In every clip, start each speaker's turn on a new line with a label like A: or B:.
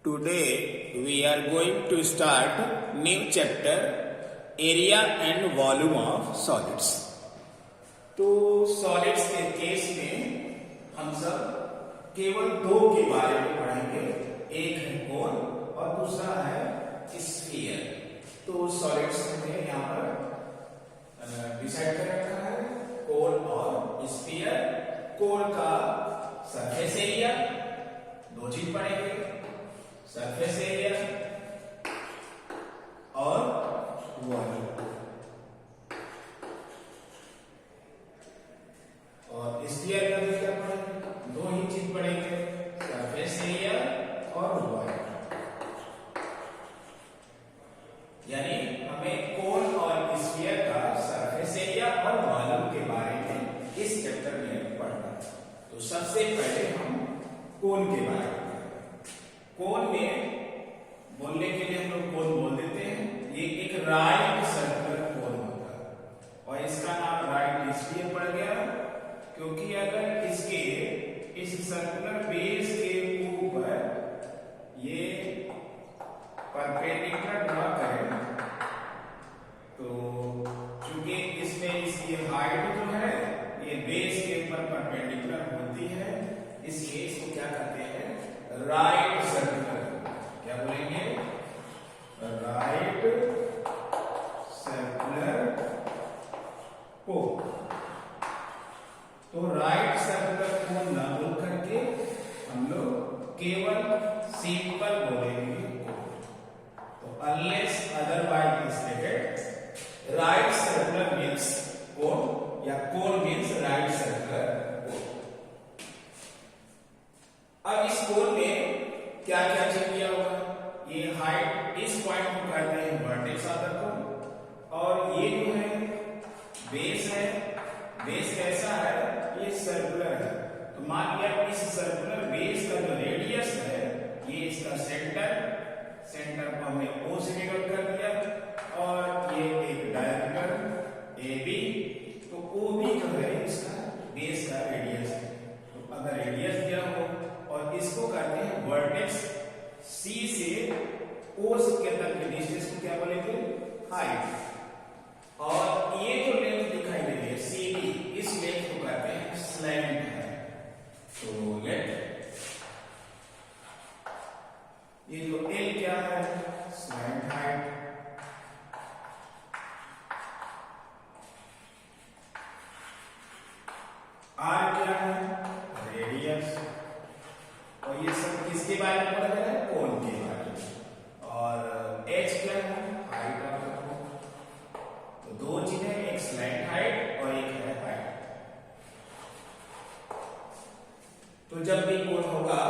A: Today we are going to start new chapter area and volume of solids. तो solids के case में हम सब केवल दो के बारे में पढ़ेंगे, एक है कोन और दूसरा है स्फीयर। तो सॉलिड्स में यहाँ पर डिसाइड कर रखा है कोन और स्फीयर। कोन का सरफेस एरिया, दो चीज पढ़ेंगे, सरफेस एरिया और वॉल्यूम। और स्फीयर का भी क्या पढ़ेंगे, दो ही चीज पढ़ेंगे, सरफेस एरिया और वॉल्यूम। यानी हमें कोन और स्फीयर का सरफेस एरिया और वॉल्यूम के बारे में इस चैप्टर में पढ़ना है। तो सबसे पहले हम कोन के बारे में, कोन में बोलने के लिए हम लोग कोन बोल देते हैं। ये एक राइट सर्कुलर कोन होता है और इसका नाम राइट इसलिए पड़ गया क्योंकि अगर इसके इस सर्कुलर बेस के ऊपर ये परपेंडिकुलर ड्रॉ करें तो चूंकि इसमें इसकी हाइट जो है ये बेस के ऊपर परपेंडिकुलर होती है, इसलिए इसको क्या कहते हैं, राइट सर्कुलर। क्या बोलेंगे, राइट सर्कुलर कोन। तो राइट सर्कुलर कोन ना बोल करके हम लोग केवल सिंपल बोलेंगे कोन। तो unless otherwise stated, right circular means cone या cone means right circular cone. अब इस कोन में क्या क्या चेक किया होगा, ये हाइट, इस पॉइंट को कहते हैं वर्टेक्स ऑफ द कोन। और ये जो है बेस है, बेस कैसा है, ये सर्कुलर है। तो मान लिया इस सर्कुलर बेस का जो रेडियस है ये इसका सेंटर, सेंटर को हमने O से डिनोट कर दिया और ये एक डायमीटर AB। तो OB जो है इसका बेस का रेडियस है। तो अगर रेडियस दिया हो और इसको कहते हैं वर्टेक्स, C से O के तक के डिस्टेंस को क्या बोलेंगे, हाइट। और ये जो लेंथ दिखाई दे रही है CD, इस लेंथ को कहते हैं स्लैंट है। तो लेट ये जो L क्या है, स्लैंट हाइट। R क्या है, रेडियस। और ये सब किसके बारे में पढ़ रहे हैं, कोन के बारे में। और H क्या है, हाइट ऑफ द कोन। तो दो चीजें, एक स्लैंट हाइट और एक है हाइट। तो जब भी कोन होगा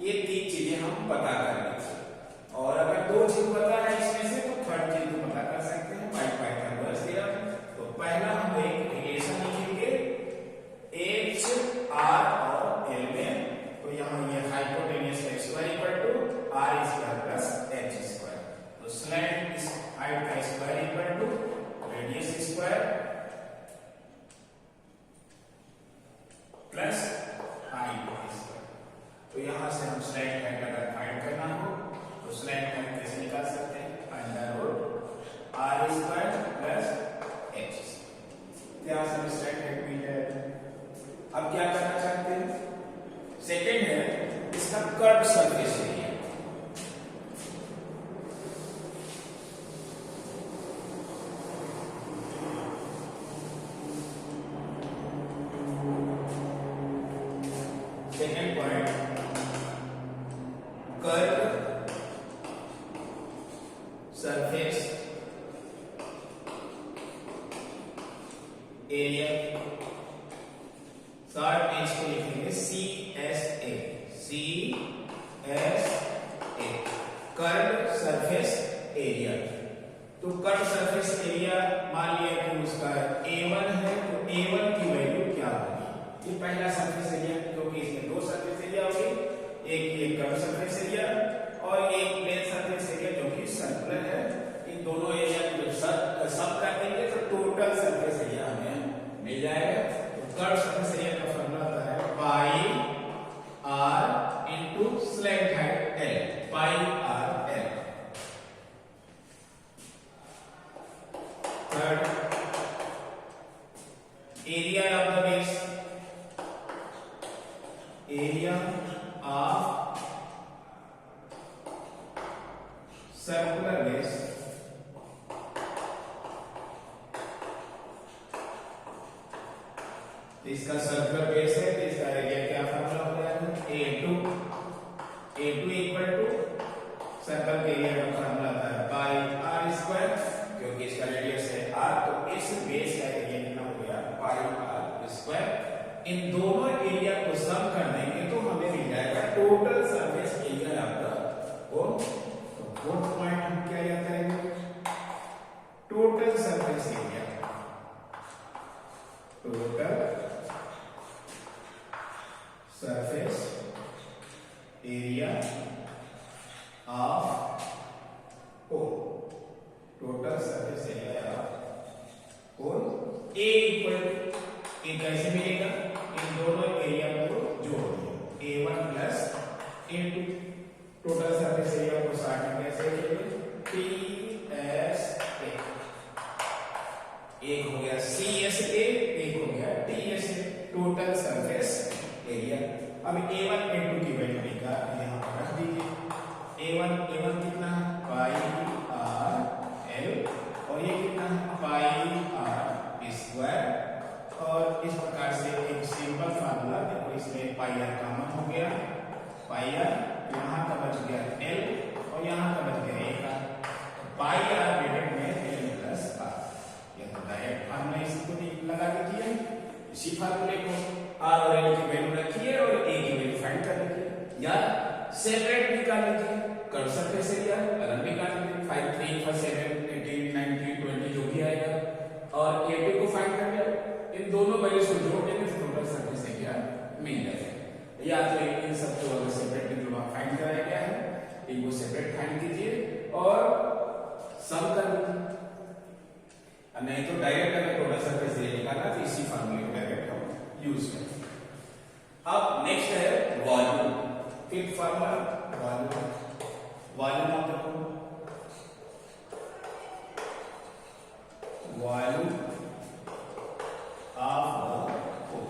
A: ये तीन चीजें हम पता कर लेंगे। और अगर दो चीज पता है इसमें से तो थर्ड चीज को पता कर सकते हैं, पाइथागोरस थ्योरम। तो पहला हम एक रिलेशन लिखेंगे H, R और L में। तो यहाँ ये हाइपोटेन्यूस का square equal to R square plus H square. तो स्लैंट इस हाइट का square equal to radius square plus height square. तो यहां से हम स्लैंट हाइट अगर फाइंड करना हो तो स्लैंट हाइट कैसे निकाल सकते हैं, under root R square plus H। यहां से हमें स्लैंट हाइट मिल जाएगा। अब क्या करना चाहते हैं, सेकेंड है इसका curve surface area. Second point, curve surface area. Short में इसको लिखेंगे CSA, CSA, curve surface area. तो कर्व सरफेस एरिया मान लिया कि उसका A1 है, तो A1 की वैल्यू क्या होगी, ये पहला सरफेस एरिया, क्योंकि इसमें दो सरफेस एरिया होगी, एक ये कर्व सरफेस एरिया और एक प्लेन सरफेस एरिया जो कि सर्कुलर है। इन दोनों एरिया को जब सब कर देंगे तो टोटल सरफेस एरिया हमें मिल जाएगा। तो कर्व सरफेस एरिया का फॉर्मूला होता है pi R into slant height L, pi R L। Third, area of the base, area of circular base, इसका सर्कुलर बेस है तो इसका एरिया क्या फॉर्मूला हो जाएगा, A2 इक्वल टू सर्कल के एरिया का फॉर्मूला आता है पाई आर स्क्वायर, क्योंकि इसका रेडियस है r, तो इस बेस का एरिया कितना हो गया, पाई आर स्क्वायर। इन दोनों एरिया को सम कर देंगे तो हमें मिल जाएगा टोटल सरफेस एरिया आपका। और तो फोर्थ पॉइंट हम क्या याद करेंगे, total surface area, total surface area of cone, total surface area of cone A equal to, A कैसे मिलेगा, इन दोनों एरिया को जोड़ दिया, A1 plus A2, total surface area को साथ में कैसे लिखेंगे, TSA, एक हो गया CSA, एक हो गया TSA, टोटल सरफेस एरिया। अब A1 A2 की वैल्यू निकाल यहां पर रख दीजिए, A1 कितना है, पाई आर L, और ये कितना है, पाई आर स्क्वायर। और इस प्रकार से एक सिंपल फार्मूला देखो, इसमें पाई आर कॉमन हो गया, पाई आर यहां का बच गया L और यहां का बच गया A, पाई आर डिवाइडेड में L प्लस आर। ये तो डायरेक्ट फार्मूला इसको लगा दीजिए, इसी फार्मूले को आर और एल की वैल्यू रखिए और ए की वैल्यू फाइंड कर लीजिए, या सेपरेट निकाल लीजिए, कर सकते से या अलग निकाल लीजिए, 5 3 for 7 18 19 20 जो भी आएगा, और A2 को फाइंड कर लिया, इन दोनों वैल्यूज को जोड़ देंगे तो टोटल सरफेस एरिया मिल जाएगा। या तो इन सब को अगर सेपरेट जो फाइंड कराया गया है इनको सेपरेट फाइंड कीजिए और सम कर लीजिए, नहीं तो डायरेक्ट अगर टोटल सरफेस एरिया निकालना तो इसी फार्मूले को डायरेक्ट हम यूज करें। अब नेक्स्ट है volume, fifth formula volume, volume of the cone, volume of the cone,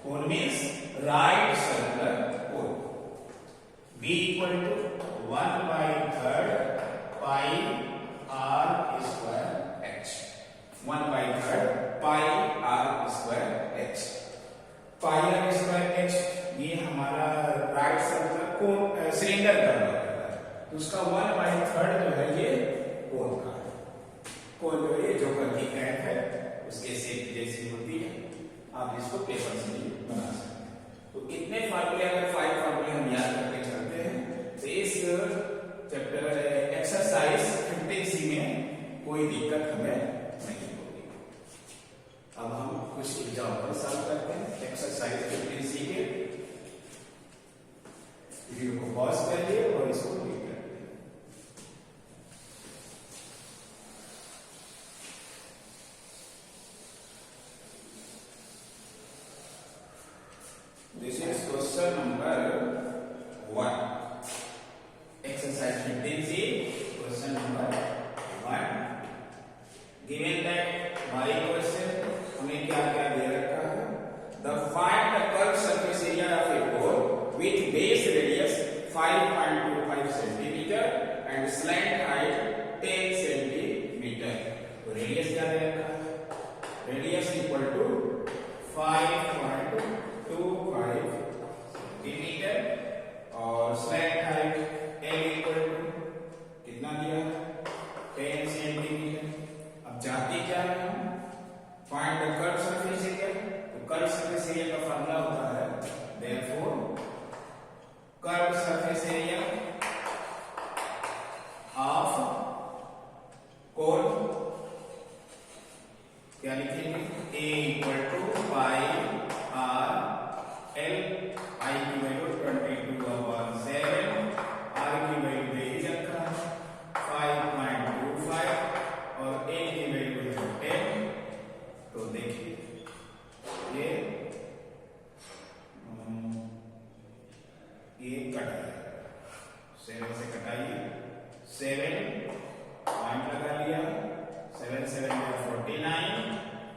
A: cone means right circular cone, V equal to 1/3 pi R square h, 1/3 pi R square h, pi R square h ये हमारा right circular कोन cylinder का होता है, तो उसका 1/3 जो है ये कोन का है, कोन जो है जो कर्वी कैप है उसके शेप जैसी होती है, आप इसको पेपर से भी बना सकते हैं। तो इतने फार्मूले, अगर 5 फार्मूले हम याद करके चलते हैं तो इस चैप्टर एक्सरसाइज 15C में कोई दिक्कत हमें नहीं होगी। अब हम कुछ एग्जाम्पल सॉल्व करते हैं एक्सरसाइज 15C के, वीडियो को पॉज करिए और इसको रीड करिए। This is question number 1, exercise 15C, question number 1। Given that हमारे क्वेश्चन हमें क्या क्या दे रखा है, the find the curved surface area of a cone with base radius 5.25 centimeter and slant height 10 centimeter। तो रेडियस क्या दे रखा है, रेडियस इक्वल टू 5.25 सेंटीमीटर और slant height L equal to कितना दिया, 10 सेंटीमीटर। अब चाहते क्या है हम, find the curve surface area, तो कर्व सरफेस एरिया का फार्मूला होता है therefore curve surface area of cone, क्या लिखेंगे, A equal to pi R L, I की वैल्यू 22/7, R की वैल्यू दे ही रखा है 5.25 और A की वैल्यू है 10। तो देखिए ये कट गया, 7 से कटाइए, 7 पॉइंट लगा लिया, 7 7 या 49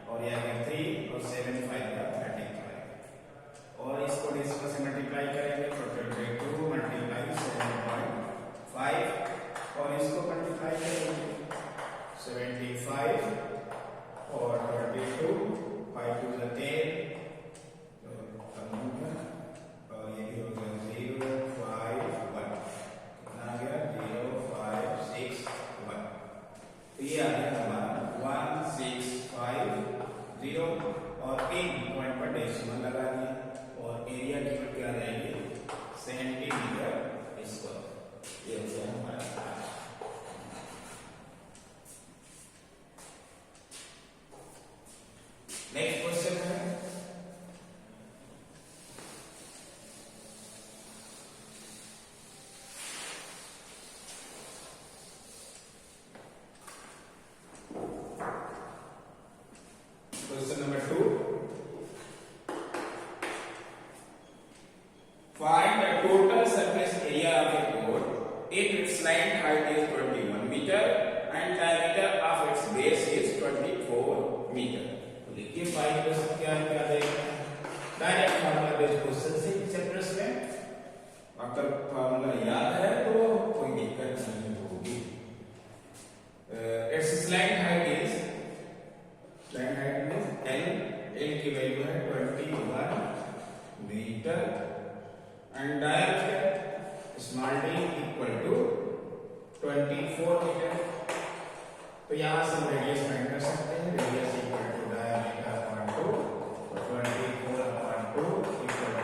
A: और ये आ गया 3 और 7 5 या 35 और इसको डिस्को से मल्टीप्लाई करेंगे तो 22 मल्टीप्लाई 7.5 और इसको मल्टीप्लाई करेंगे 75 और 32 5 2 10 और ये भी हो गया 0 5 1 कितना आ गया 0 5 6 1 तो ये आ गया हमारा 1650 और इन पॉइंट पर डेसिमल लगा दिया और एरिया की क्या आ जाएगी सेंटीमीटर स्क्वायर। ये हो गया हमारा। नेक्स्ट क्वेश्चन है question number 2। Find the total surface area of a board if its line height is 21 meter and diameter of its base is 24 meter। तो देखिए फाइंड कर सकते हैं क्या देगा डायरेक्ट फार्मूला बेस्ड क्वेश्चन से चैप्टर्स में अगर फार्मूला याद है तो कोई दिक्कत नहीं होगी। It's line height is L की वैल्यू है 21 metre and diameter small d equal to 24 metre. तो यहाँ से हम रेडियस फाइंड कर सकते हैं। Radius equal to diameter upon 2 और 24 अपॉन 2 इक्वल टू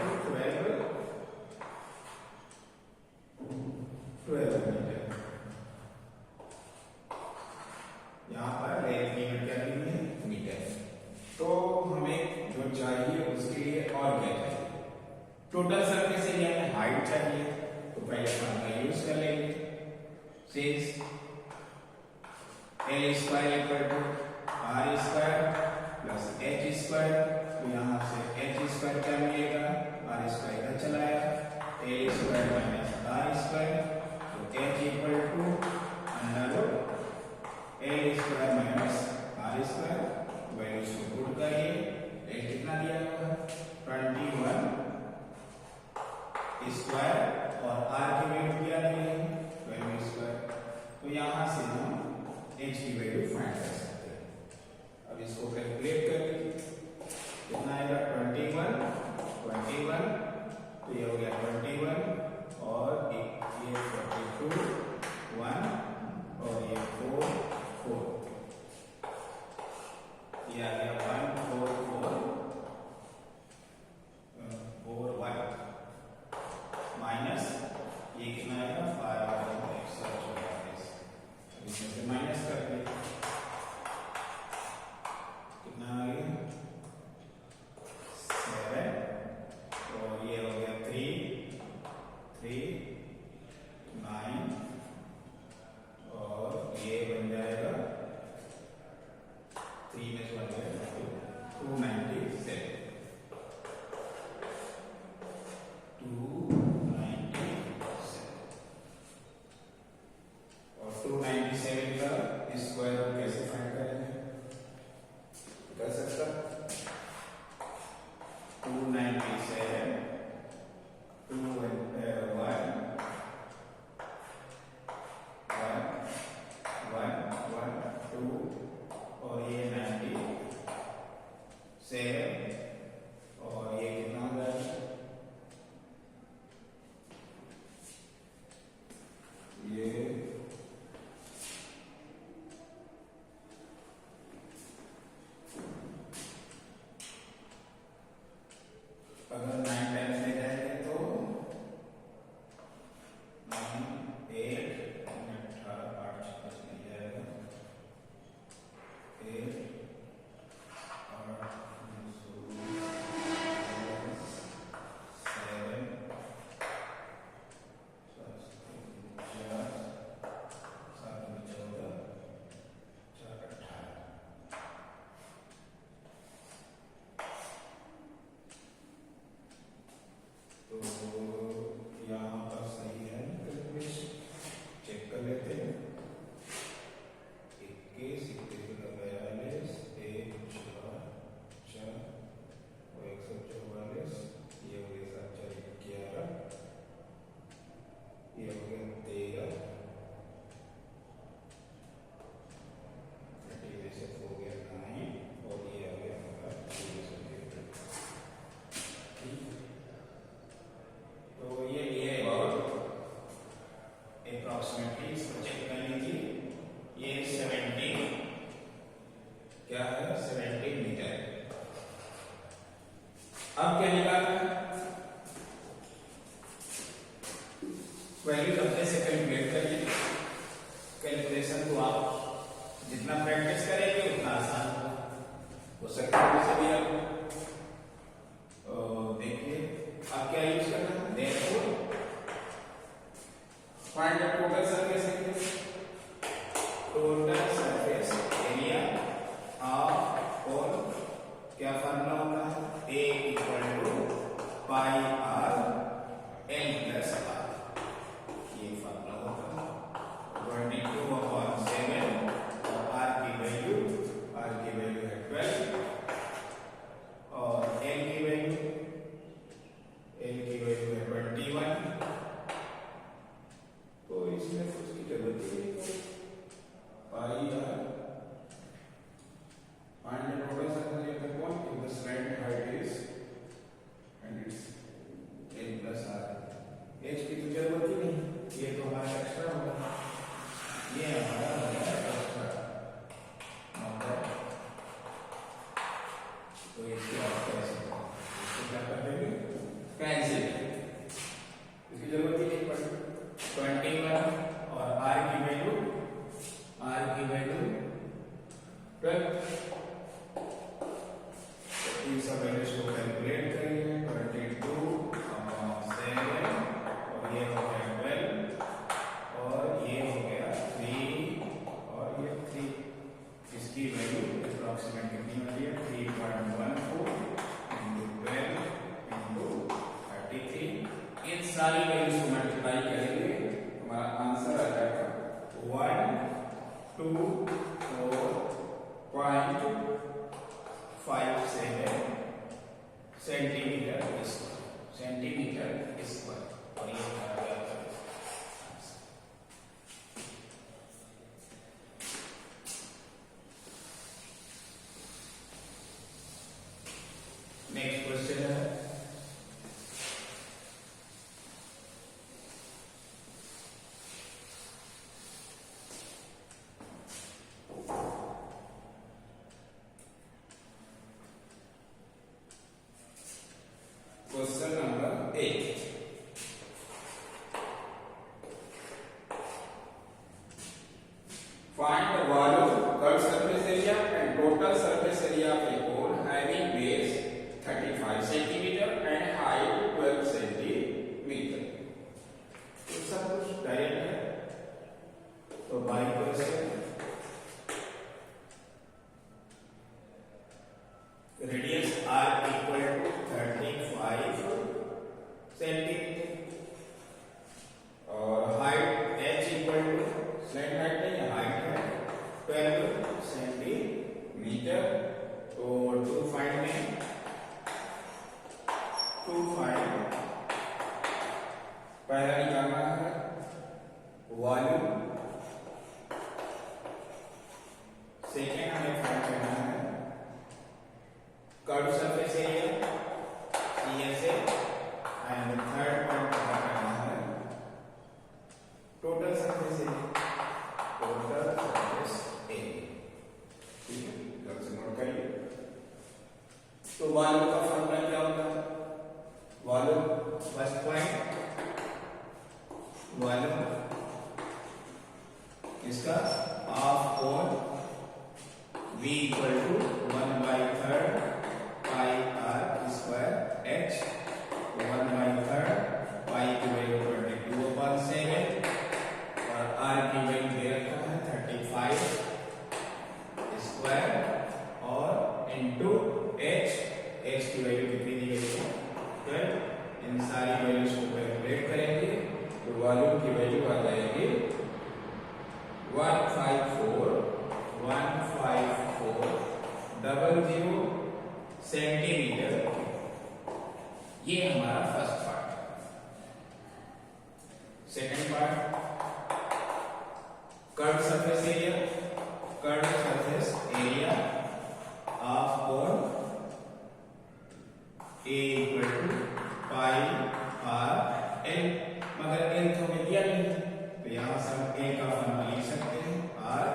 A: 12 मीटर। यहाँ पर L की यूनिट क्या ली है मीटर। तो हमें जो चाहिए उसके लिए और क्या चाहिए टोटल सरफेस एरिया में हाइट चाहिए तो पहले फॉर्मूला यूज कर लेंगे since L square equal to R square plus H square. तो यहाँ से H स्क्वायर क्या मिलेगा R स्क्वायर इधर चला आया L square minus R square तो H equal to under root L square minus R square. Values को पुट करिए L कितना दिया हुआ है 21 स्क्वायर और R की वैल्यू क्या दी है 12 स्क्वायर। तो यहाँ से हम H की वैल्यू फाइंड कर सकते हैं। अब इसको कैलकुलेट कर लीजिए कितना आएगा 21 तो ये हो गया 21 और ये 42 1 और ये 4 ये आ गया 1 माइनस ये कितना आएगा 5 इसमें से माइनस कर दिए कितना आ गया 7 और ये हो गया 3 9 और ये बन जाएगा 3 में से बन जाएगा 297 और 297 का स्क्वायर हम कैसे फाइंड करेंगे कर सकता 297 2 1 1 1 वैल्यूज अपने से कैलकुलेट करिए। कैलकुलेशन को आप जितना प्रैक्टिस करेंगे उतना आसान हो सकता है सभी आपको। देखिए आप क्या यूज करना है, देखो find the total surface area. Total surface area of cone क्या फॉर्मूला होता है, A equal to pi R L plus R, ये फॉर्मूला होता है 22/7 और आर की वैल्यू है 12 और एल की वैल्यू है 21। तो इसमें कुछ की जरूरत ही नहीं, पाई are find the total circle of the cone if the slant height is and it's l plus r। h की तो जरूरत ही नहीं, ये तो हमारा एक्स्ट्रा होगा, ये हमारा एक्स्ट्रा नंबर। तो इसको आप कैसे इसको क्या कर देंगे, कैंसिल, इसकी जरूरत ही नहीं पड़ेगी। 21 और r की वैल्यू 12। इन सब वैल्यूज को कैलकुलेट करेंगे। 22/7 और ये हो गया 12 और ये हो गया 3 और ये 3। इसकी वैल्यू अप्रॉक्सीमेट कितनी होती है, 3.14 into 12 into 33। इन सारी वैल्यूज को मल्टीप्लाई करेंगे, हमारा आंसर आ जाएगा 124.57 सेंटीमीटर स्क्वायर। और ये हमारा क्या होता है, नेक्स्ट क्वेश्चन है question number 8। Find the volume, curved surface area and total surface area of a cone having base 35 centimeter and height 12 centimeter। तो सब कुछ डायरेक्ट है, तो by question radius r equal to 35 centimeter और height h equal to slant height नहीं, height है 12 centimetre. तो to find पहला निकालना है वॉल्यूम, सेकेंड हमें फाइंड करना है curve surface area CSA and third point करना है टोटल सरफेस एरिया। ठीक है, ध्यान से नोट करिए। तो वॉल्यूम का फॉर्मूला क्या होता है, वॉल्यूम फर्स्ट पॉइंट, वॉल्यूम इसका half cone V equal to 1/3 pi r square h, 1/3 pi की वैल्यू 22/7 और r की वैल्यू दे रखा है 35 स्क्वायर और इनटू h की वैल्यू कितनी दी गई है 12। इन सारी वैल्यूज को कैलकुलेट करेंगे तो वॉल्यूम की वैल्यू आ जाएगी 15400 सेंटीमीटर। ये हमारा first part. Second part curve surface area of cone A equal to pi R L, मगर एल तो हमें दिया नहीं, तो यहां से हम ए का फॉर्मूला लिख सकते हैं आर,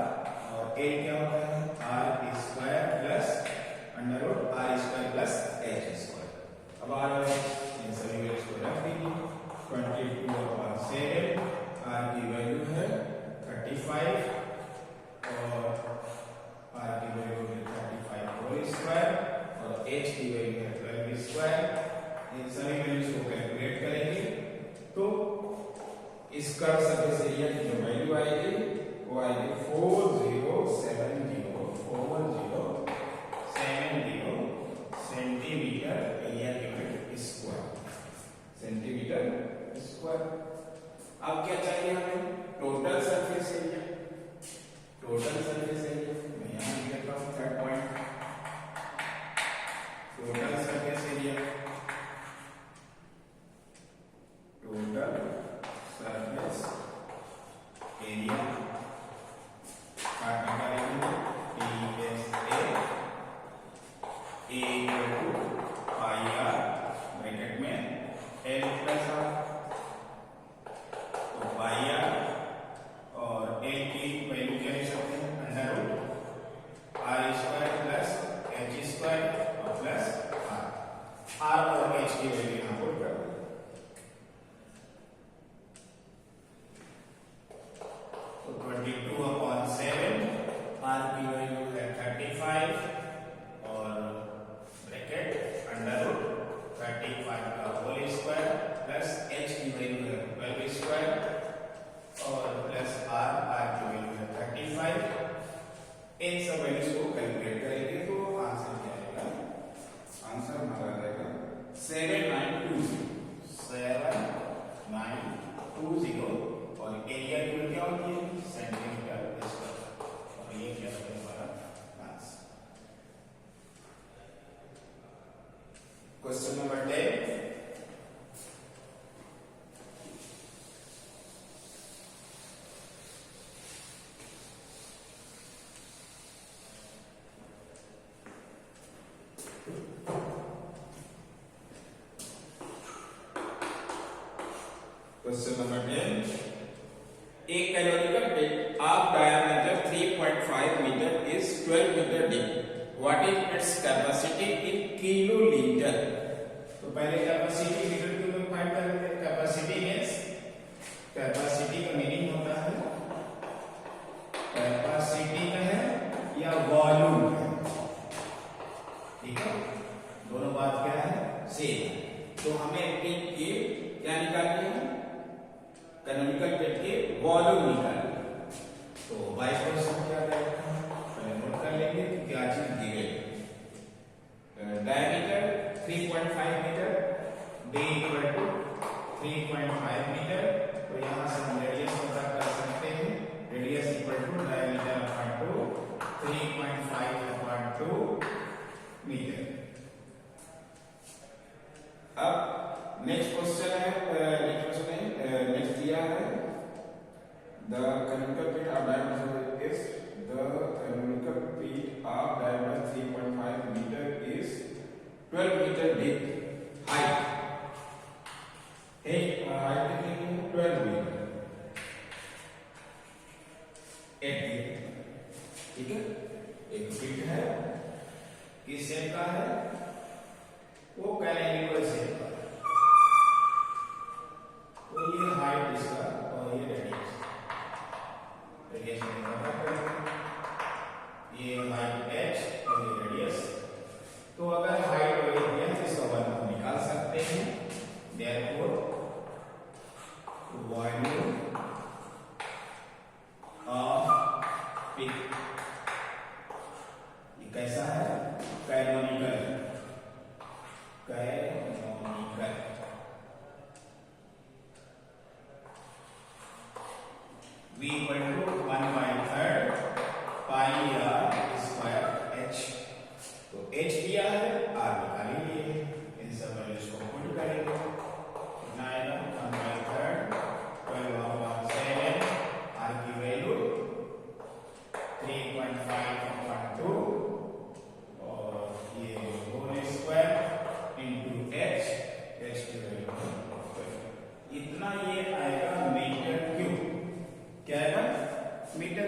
A: और ए क्या होता है R square plus under root R square plus H square. अब आर इन सभी वैल्यूज को रख दीजिए 22/7 7, आर की वैल्यू है 35 और आर की वैल्यू है 35 होल स्क्वायर और एच की वैल्यू है 12 स्क्वायर। इन सभी वैल्यूज को कैलकुलेट करेंगे तो इस कर्व सरफेस एरिया की जो वैल्यू आएगी वो आएगी 4070 centimetre area unit square, centimetre square. अब क्या चाहिए हमें? Total surface area. Total surface area मैं यहां लिख देता हूं, third point, total surface area. Total surface area का निकालेंगे A equal to pi r bracket में L प्लस r, तो pi r और L की वैल्यू क्या ले सकते हैं? Under root r square plus h square और प्लस r और h की वैल्यू यहाँ पुट कर दें। तो 22/7 r की वैल्यू है 35 अंडर रूट 35 का होल स्क्वायर प्लस h की वैल्यू है 12 स्क्वायर और प्लस r की वैल्यू है 35। इन सब वैल्यूज को कैलकुलेट करेंगे तो आंसर क्या आएगा? आंसर हमारा आएगा 7920 और एरिया की क्या होती है? सेंटीमीटर स्क्वायर, और ये क्या है हमारा answer. Question number 10. Question number 10. A canonical pit of diameter 3.5 meter is 12 meter deep. What is its capacity in kiloliter? तो पहले कैपेसिटी लीटर क्यूब में फाइंड कर लेते हैं। कैपेसिटी मींस, कैपेसिटी का मीनिंग होता है कैपेसिटी का है या वॉल्यूम है, ठीक है, दोनों बात क्या है? सेम। तो हमें पिट की क्या निकालनी है? कैनोनिकल पिट की वॉल्यूम निकालनी है। तो 22% क्या रहेगा? पहले नोट कर लेंगे कि क्या चीज दी गई। Diameter 3.5 metre, d equal to 3.5 metre, तो यहां से हम रेडियस पता कर सकते हैं। Radius equal to diameter upon 2, 3.5 upon 2 metre. अब नेक्स्ट क्वेश्चन दिया है the canonical pit of diameter is the canonical pit of diameter 3.5 meter is 12 meter deep. Height कितनी है? 12 मीटर, 8 मीटर, ठीक है। एक पिट है, किस शेप का है? वो कैनोनिकल शेप का। तो ये हाइट इसका और ये रेडियस, रेडियस में पता करेंगे, ये हाइट h और ये रेडियस। तो अगर हाइट और रेडियस इसका वन हम निकाल सकते हैं। देयरफॉर वॉल्यूम ऑफ पिट, ये कैसा है? Canonical, canonical. V equal to 1/3 pi r square h। तो h दिया है, r निकाल लिए, इन सब वैल्यूज को पुट करेंगे, कितना आएगा? 1/3 12/7, r की वैल्यू 3.5/2 और ये whole square into h, h की वैल्यू इतना, ये आएगा मीटर क्यूब। क्या आएगा? मीटर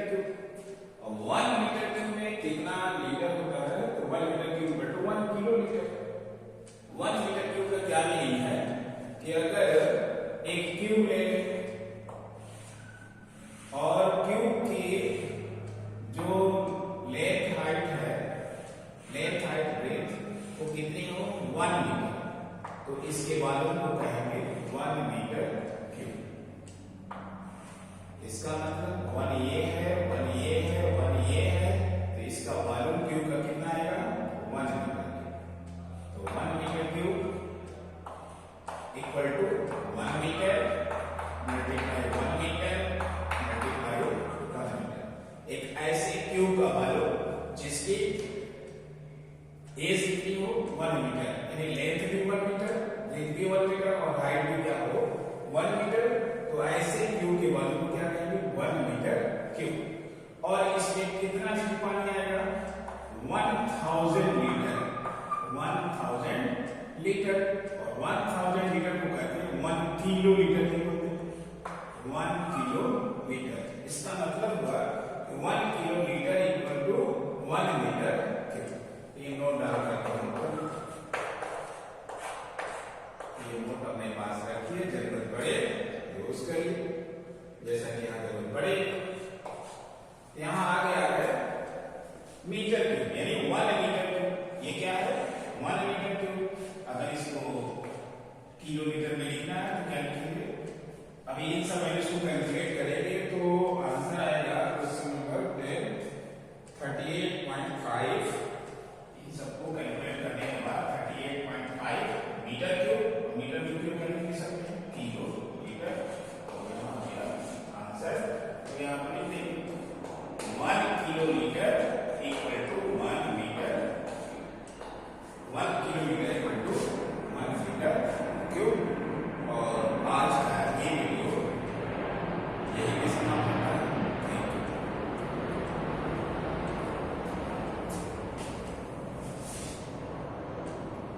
A: इसका मतलब 1 ये है, 1 ये है, 1 ये है, तो इसका वॉल्यूम क्यूब का कितना आएगा 1 मीटर। तो 1 metre cube equal to 1 metre multiply 1 metre multiply 1 metre. एक ऐसे क्यूब का वॉल्यूम जिसकी एज कितनी हो 1 मीटर, यानी लेंथ भी 1 मीटर, ब्रेथ भी 1 मीटर और हाइट भी क्या हो 1 मीटर। तो ऐसे क्यूब के वॉल्यूम को क्या कहेंगे 1 मीटर क्यूब। और इसमें कितना लीटर पानी आएगा 1000 लीटर, 1000 लीटर। और 1000 लीटर को कहते हैं 1 किलो लीटर नहीं बोलते, 1 किलो लीटर। इसका मतलब हुआ 1 kilo litre equal to 1 metre cube. ये नोट डाल करके ये नोट अपने पास रखिए, जरूरत पड़े यूज करिए। जैसा कि यहाँ जरूरत पड़े, यहाँ आगे आ गए मीटर क्यूब, यानी 1 मीटर क्यूब। ये क्या है 1 मीटर क्यूब। अगर इसको किलोमीटर में लिखना है तो क्या लिखेंगे, अभी इन सब वैल्यूज